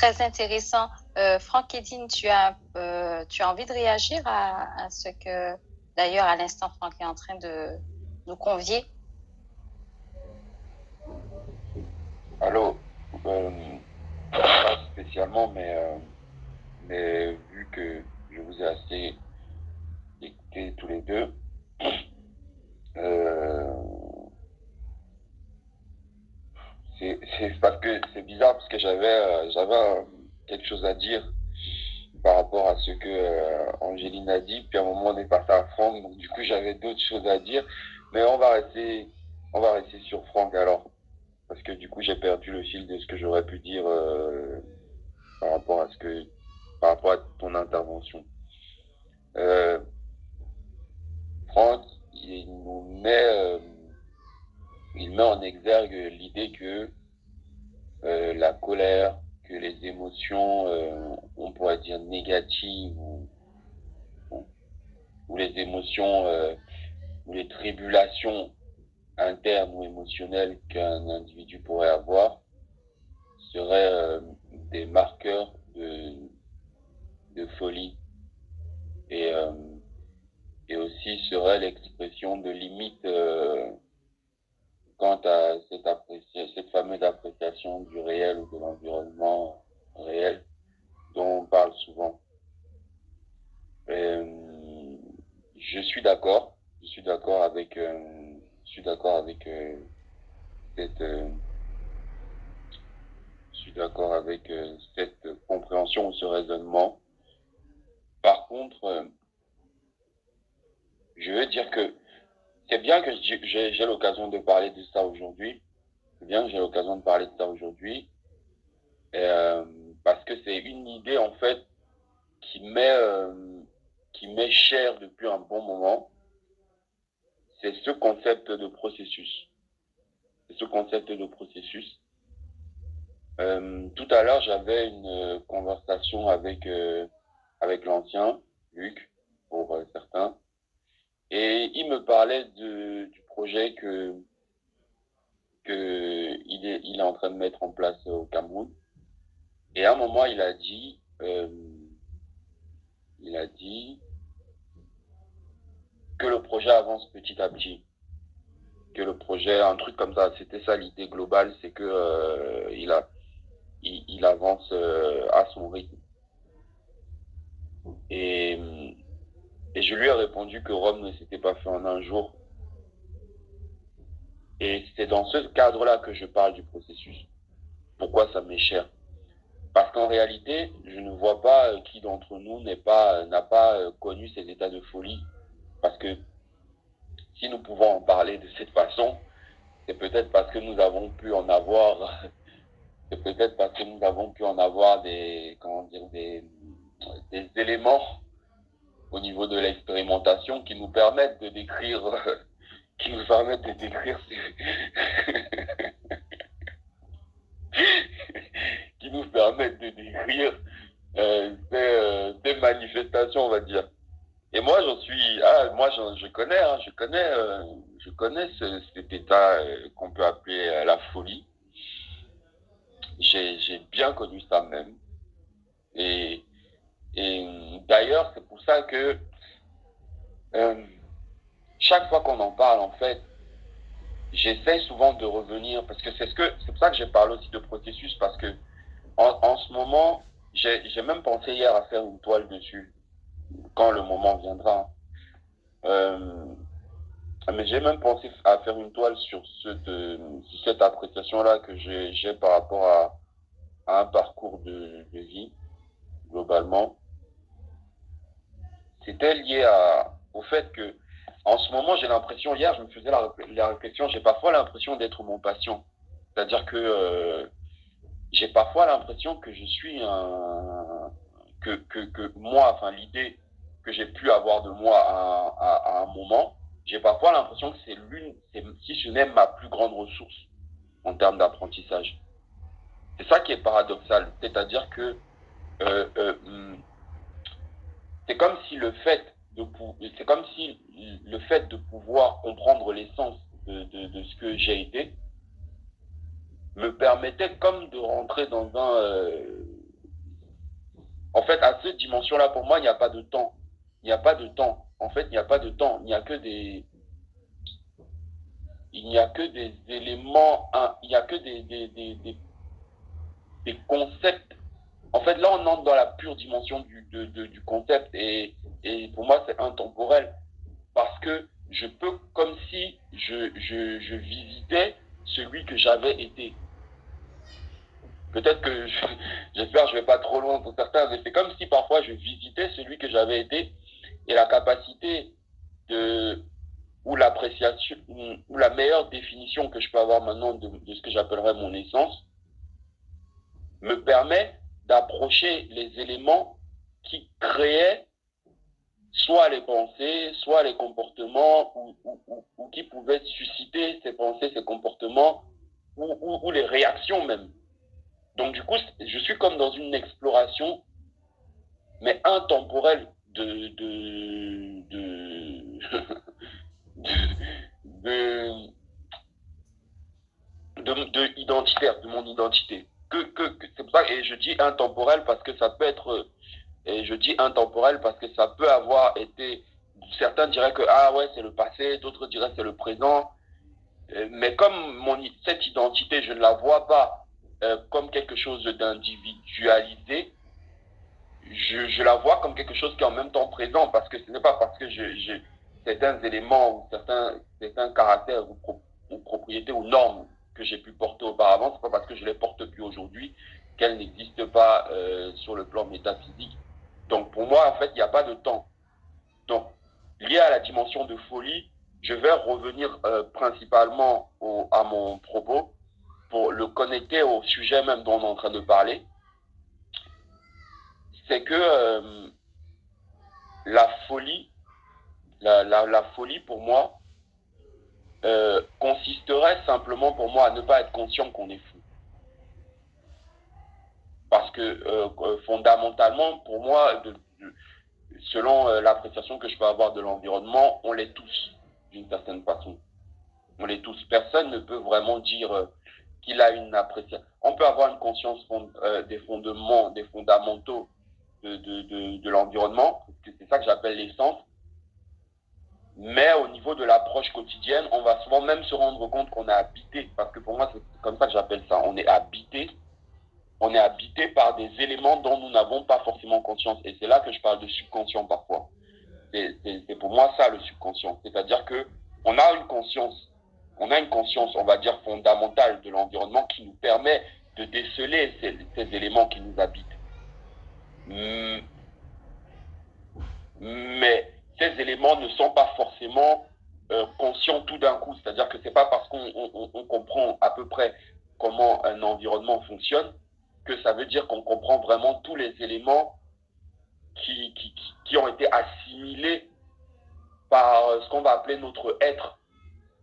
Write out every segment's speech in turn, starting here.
très intéressant. Franck Edine, tu as envie de réagir à ce que, d'ailleurs, à l'instant, Franck est en train de nous convier? Allô, pas spécialement, mais vu que je vous ai assez écouté tous les deux, euh, c'est parce que c'est bizarre parce que j'avais quelque chose à dire par rapport à ce que Angéline a dit, puis à un moment on est passé à Franck, donc du coup j'avais d'autres choses à dire, mais on va rester sur Franck alors, parce que du coup j'ai perdu le fil de ce que j'aurais pu dire par rapport à par rapport à ton intervention. Euh, Franck, il met en exergue l'idée que la colère, que les émotions, on pourrait dire négatives ou, ou les émotions ou les tribulations internes ou émotionnelles qu'un individu pourrait avoir seraient des marqueurs de folie et, euh, et aussi seraient l'expression de limites quant à cette fameuse appréciation du réel ou de l'environnement réel dont on parle souvent. Euh, je suis d'accord, je suis d'accord avec cette, je suis d'accord avec cette compréhension ou ce raisonnement. Par contre, je veux dire que c'est bien que j'ai l'occasion de parler de ça aujourd'hui. C'est bien que j'ai l'occasion de parler de ça aujourd'hui. Euh, Parce que c'est une idée en fait qui qui m'est cher depuis un bon moment, c'est ce concept de processus. C'est ce concept de processus. Tout à l'heure, j'avais une conversation avec l'ancien, Luc, pour certains, et il me parlait du projet il est en train de mettre en place au Cameroun. Et à un moment, il a dit que le projet avance petit à petit, que le projet, un truc comme ça, c'était ça l'idée globale, c'est que il avance à son rythme. Et, et je lui ai répondu que Rome ne s'était pas fait en un jour. Et c'est dans ce cadre-là que je parle du processus. Pourquoi ça m'est cher? Parce qu'en réalité, je ne vois pas qui d'entre nous n'a pas connu ces états de folie. Parce que si nous pouvons en parler de cette façon, c'est peut-être parce que nous avons pu en avoir, c'est peut-être parce que nous avons pu en avoir comment dire, des éléments au niveau de l'expérimentation qui nous permettent de décrire, qui nous permettent de décrire qui nous permettent de décrire ces manifestations, on va dire. Et moi, je connais cet état qu'on peut appeler la folie. J'ai bien connu ça même. Et, et d'ailleurs, c'est pour ça que euh, chaque fois qu'on en parle, en fait, j'essaie souvent de revenir parce que c'est pour ça que j'ai parlé aussi de processus parce que en ce moment, j'ai même pensé hier à faire une toile dessus quand le moment viendra. Euh, mais j'ai même pensé à faire une toile sur cette appréciation-là que j'ai par rapport à un parcours de vie, globalement. C'était lié au fait que, en ce moment, j'ai l'impression, hier, je me faisais la réflexion, j'ai parfois l'impression d'être mon patient. C'est-à-dire que j'ai parfois l'impression que je suis que moi, enfin, l'idée que j'ai pu avoir de moi à un moment, j'ai parfois l'impression que si ce n'est ma plus grande ressource en termes d'apprentissage. C'est ça qui est paradoxal. C'est-à-dire que euh, euh, c'est comme si c'est comme si le fait de pouvoir comprendre l'essence de ce que j'ai été me permettait comme de rentrer dans En fait, à cette dimension-là, pour moi, il n'y a pas de temps. Il n'y a pas de temps. En fait, il n'y a pas de temps. Il n'y a que des éléments, il n'y a que des concepts. En fait, là, on entre dans la pure dimension du concept et pour moi, c'est intemporel parce que je peux, comme si je visitais celui que j'avais été. Peut-être que j'espère que je ne vais pas trop loin pour certains, mais c'est comme si parfois je visitais celui que j'avais été et la capacité de ou l'appréciation ou la meilleure définition que je peux avoir maintenant de ce que j'appellerais mon essence me permet d'approcher les éléments qui créaient soit les pensées, soit les comportements ou qui pouvaient susciter ces pensées, ces comportements ou les réactions même. Donc du coup, je suis comme dans une exploration, mais intemporelle identitaire, de mon identité. C'est pour ça que je dis intemporel parce que ça peut être, et je dis intemporel parce que ça peut avoir été, certains diraient que ah ouais c'est le passé, d'autres diraient c'est le présent, mais comme cette identité je ne la vois pas comme quelque chose d'individualisé, je la vois comme quelque chose qui est en même temps présent parce que ce n'est pas parce que certains éléments ou certains caractères ou propriétés ou normes que j'ai pu porter auparavant, c'est pas parce que je les porte plus aujourd'hui qu'elles n'existent pas sur le plan métaphysique. Donc pour moi, en fait, il n'y a pas de temps. Donc, lié à la dimension de folie, je vais revenir principalement à mon propos pour le connecter au sujet même dont on est en train de parler. C'est que la folie, la folie pour moi, consisterait simplement pour moi à ne pas être conscient qu'on est fou. Parce que fondamentalement, pour moi, selon l'appréciation que je peux avoir de l'environnement, on l'est tous, d'une certaine façon. On l'est tous. Personne ne peut vraiment dire qu'il a une appréciation. On peut avoir une conscience des fondements, des fondamentaux de l'environnement, c'est ça que j'appelle l'essence. Mais au niveau de l'approche quotidienne, on va souvent même se rendre compte qu'on est habité, parce que pour moi, c'est comme ça que j'appelle ça. On est habité par des éléments dont nous n'avons pas forcément conscience. Et c'est là que je parle de subconscient parfois. C'est pour moi ça le subconscient. C'est-à-dire que on a une conscience, on va dire, fondamentale de l'environnement qui nous permet de déceler ces éléments qui nous habitent. Mais ces éléments ne sont pas forcément conscients tout d'un coup. C'est-à-dire que c'est pas parce qu'on comprend à peu près comment un environnement fonctionne que ça veut dire qu'on comprend vraiment tous les éléments qui ont été assimilés par ce qu'on va appeler notre être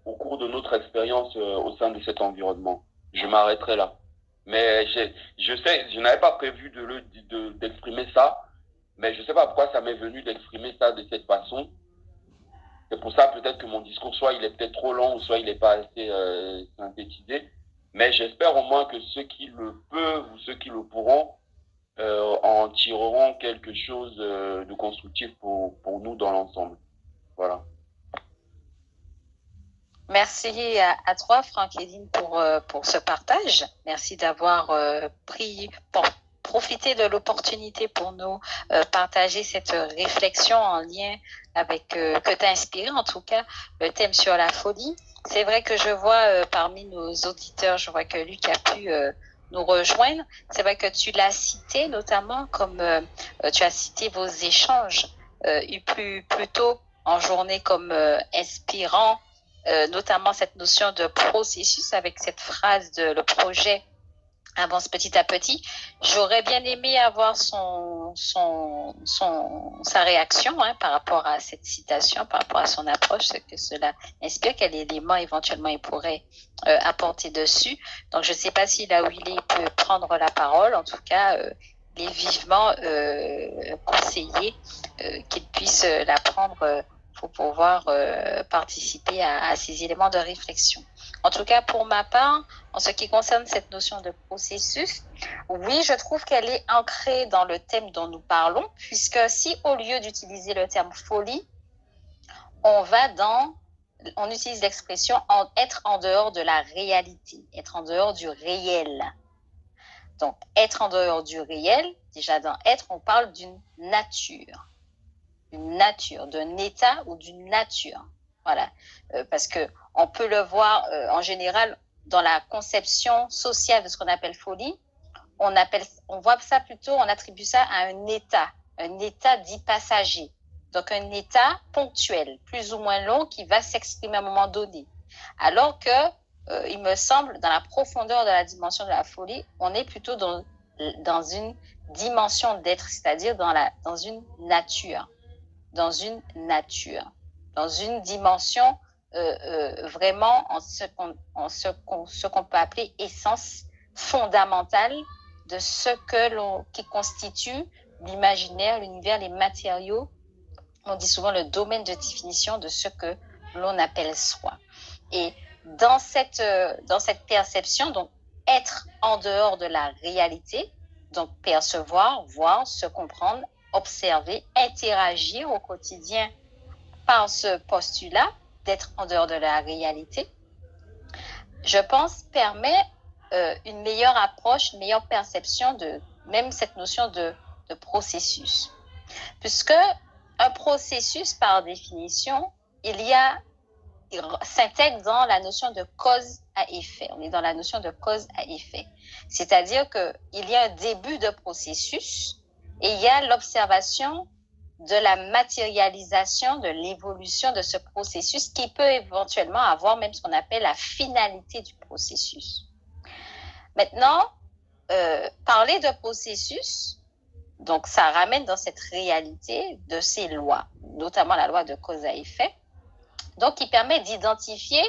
au cours de notre expérience au sein de cet environnement. Je m'arrêterai là. Mais je sais, je n'avais pas prévu d'exprimer ça, mais je ne sais pas pourquoi ça m'est venu d'exprimer ça de cette façon. C'est pour ça peut-être que mon discours, soit il est peut-être trop long, ou soit il n'est pas assez synthétisé. Mais j'espère au moins que ceux qui le peuvent ou ceux qui le pourront en tireront quelque chose de constructif pour nous dans l'ensemble. Voilà. Merci à toi, Frankéline, pour ce partage. Merci d'avoir profité de l'opportunité pour nous partager cette réflexion en lien avec, que tu as inspiré, en tout cas, le thème sur la folie. C'est vrai que je vois parmi nos auditeurs, je vois que Luc a pu nous rejoindre. C'est vrai que tu l'as cité, notamment comme tu as cité vos échanges plus tôt en journée comme inspirants, notamment cette notion de processus avec cette phrase de le projet avance petit à petit. J'aurais bien aimé avoir sa réaction par rapport à cette citation, par rapport à son approche, ce que cela inspire, quel élément éventuellement il pourrait apporter dessus. Donc, je ne sais pas si là où il peut prendre la parole. En tout cas, il est vivement conseillé qu'il puisse la prendre pour pouvoir participer à ces éléments de réflexion. En tout cas, pour ma part, en ce qui concerne cette notion de processus, oui, je trouve qu'elle est ancrée dans le thème dont nous parlons, puisque si au lieu d'utiliser le terme folie, on utilise l'expression être en dehors de la réalité, être en dehors du réel. Donc, être en dehors du réel, déjà dans être, on parle d'une nature, d'un état ou d'une nature. Voilà, parce que on peut le voir en général dans la conception sociale de ce qu'on appelle folie. On voit ça plutôt, on attribue ça à un état dit passager. Donc un état ponctuel, plus ou moins long, qui va s'exprimer à un moment donné. Alors que, il me semble, dans la profondeur de la dimension de la folie, on est plutôt dans une dimension d'être, c'est-à-dire dans une nature, dans une dimension vraiment en ce qu'on peut appeler essence fondamentale de qui constitue l'imaginaire, l'univers, les matériaux. On dit souvent le domaine de définition de ce que l'on appelle soi. Et dans cette perception, donc être en dehors de la réalité, donc percevoir, voir, se comprendre, observer, interagir au quotidien par ce postulat d'être en dehors de la réalité, je pense permet une meilleure approche, une meilleure perception de même cette notion de processus. Puisque un processus, par définition, s'intègre dans la notion de cause à effet. On est dans la notion de cause à effet. C'est-à-dire qu'il y a un début de processus et il y a l'observation de la matérialisation, de l'évolution de ce processus qui peut éventuellement avoir même ce qu'on appelle la finalité du processus. Maintenant, parler de processus, donc ça ramène dans cette réalité de ces lois, notamment la loi de cause à effet, donc qui permet d'identifier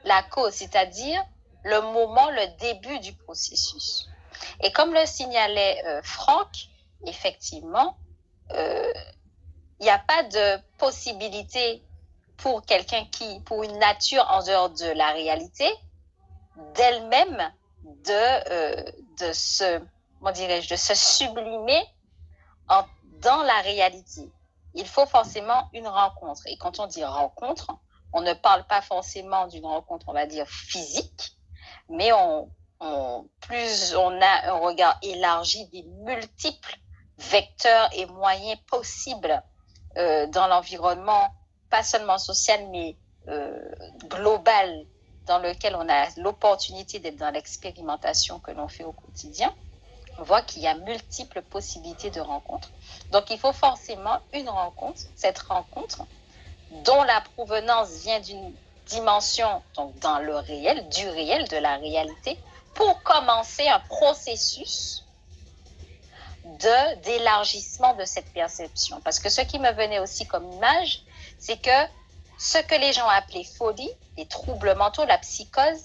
la cause, c'est-à-dire le moment, le début du processus. Et comme le signalait Franck, effectivement, il n'y a pas de possibilité pour pour une nature en dehors de la réalité, d'elle-même de se sublimer dans la réalité. Il faut forcément une rencontre. Et quand on dit rencontre, on ne parle pas forcément d'une rencontre, on va dire, physique, mais plus on a un regard élargi des multiples vecteurs et moyens possibles dans l'environnement, pas seulement social, mais global, dans lequel on a l'opportunité d'être dans l'expérimentation que l'on fait au quotidien, on voit qu'il y a multiples possibilités de rencontres. Donc, il faut forcément une rencontre, cette rencontre, dont la provenance vient d'une dimension, donc dans le réel, du réel, de la réalité, pour commencer un processus d'élargissement de cette perception. Parce que ce qui me venait aussi comme image, c'est que ce que les gens appelaient folie, les troubles mentaux, la psychose,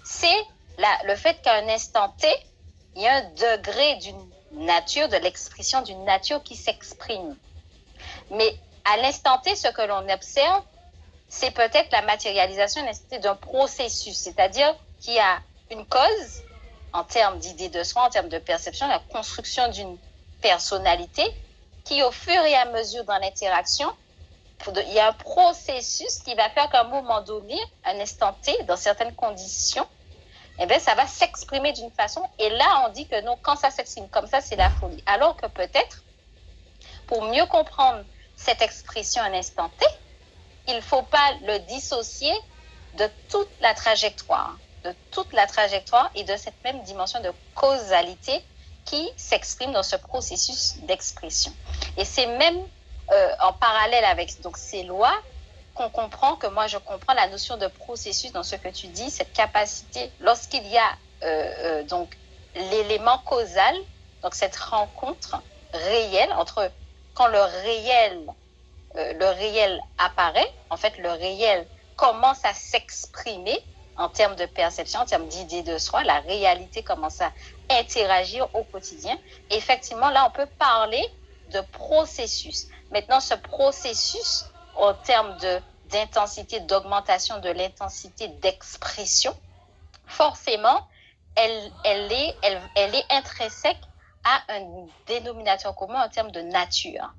c'est le fait qu'à un instant T, il y a un degré d'une nature, de l'expression d'une nature qui s'exprime. Mais à l'instant T, ce que l'on observe, c'est peut-être la matérialisation d'un processus, c'est-à-dire qu'il y a une cause en termes d'idée de soi, en termes de perception, la construction d'une personnalité qui, au fur et à mesure dans l'interaction, il y a un processus qui va faire qu'à un moment donné, un instant T, dans certaines conditions, eh bien, ça va s'exprimer d'une façon. Et là, on dit que non, quand ça s'exprime comme ça, c'est la folie. Alors que peut-être, pour mieux comprendre cette expression un instant T, il ne faut pas le dissocier de toute la trajectoire et de cette même dimension de causalité qui s'exprime dans ce processus d'expression. Et c'est même en parallèle avec donc, ces lois qu'on comprend, que moi je comprends la notion de processus dans ce que tu dis, cette capacité, lorsqu'il y a donc l'élément causal, donc cette rencontre réelle entre quand le réel apparaît, en fait le réel commence à s'exprimer en termes de perception, en termes d'idée de soi, la réalité commence à interagir au quotidien. Et effectivement, là, on peut parler de processus. Maintenant, ce processus, en termes d'intensité, d'augmentation de l'intensité d'expression, forcément, elle est intrinsèque à un dénominateur commun en termes de nature.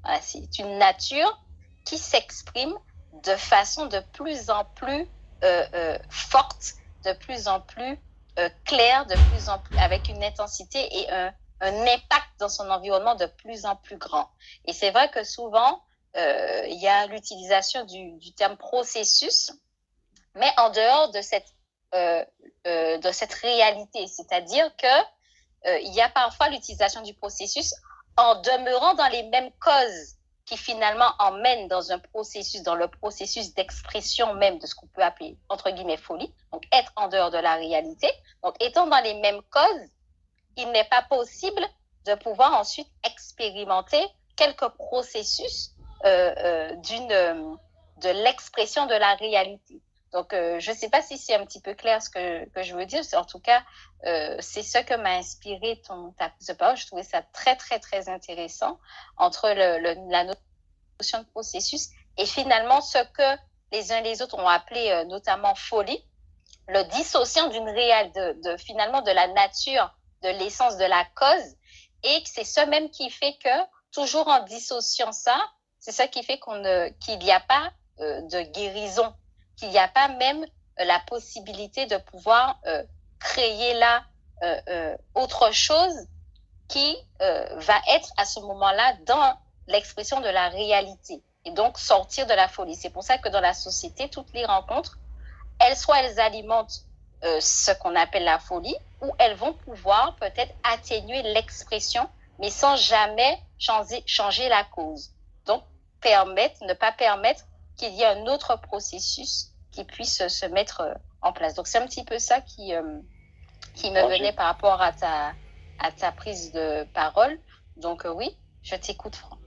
Voilà, c'est une nature qui s'exprime de façon de plus en plus forte, de plus en plus claire, de plus en plus avec une intensité et un impact dans son environnement de plus en plus grand. Et c'est vrai que souvent, il y a l'utilisation du terme processus, mais en dehors de cette réalité, c'est-à-dire que il y a parfois l'utilisation du processus en demeurant dans les mêmes causes qui finalement emmènent dans un processus, dans le processus d'expression même de ce qu'on peut appeler, entre guillemets, folie, donc être en dehors de la réalité. Donc, étant dans les mêmes causes, il n'est pas possible de pouvoir ensuite expérimenter quelques processus de l'expression de la réalité. Donc, je ne sais pas si c'est un petit peu clair ce que je veux dire. En tout cas, c'est ce que m'a inspiré ta prise de parole. Je trouvais ça très, très, très intéressant entre la notion de processus et finalement ce que les uns les autres ont appelé notamment folie, le dissociant d'une finalement de la nature, de l'essence de la cause. Et c'est ce même qui fait que, toujours en dissociant ça, c'est ça qui fait qu'il n'y a pas de guérison, qu'il n'y a pas même la possibilité de pouvoir créer là autre chose qui va être à ce moment-là dans l'expression de la réalité et donc sortir de la folie. C'est pour ça que dans la société, toutes les rencontres, elles alimentent ce qu'on appelle la folie, ou elles vont pouvoir peut-être atténuer l'expression, mais sans jamais changer la cause. Donc, ne pas permettre qu'il y ait un autre processus qui puisse se mettre en place. Donc, c'est un petit peu ça qui me venait par rapport à ta prise de parole. Donc, oui, je t'écoute, Franck.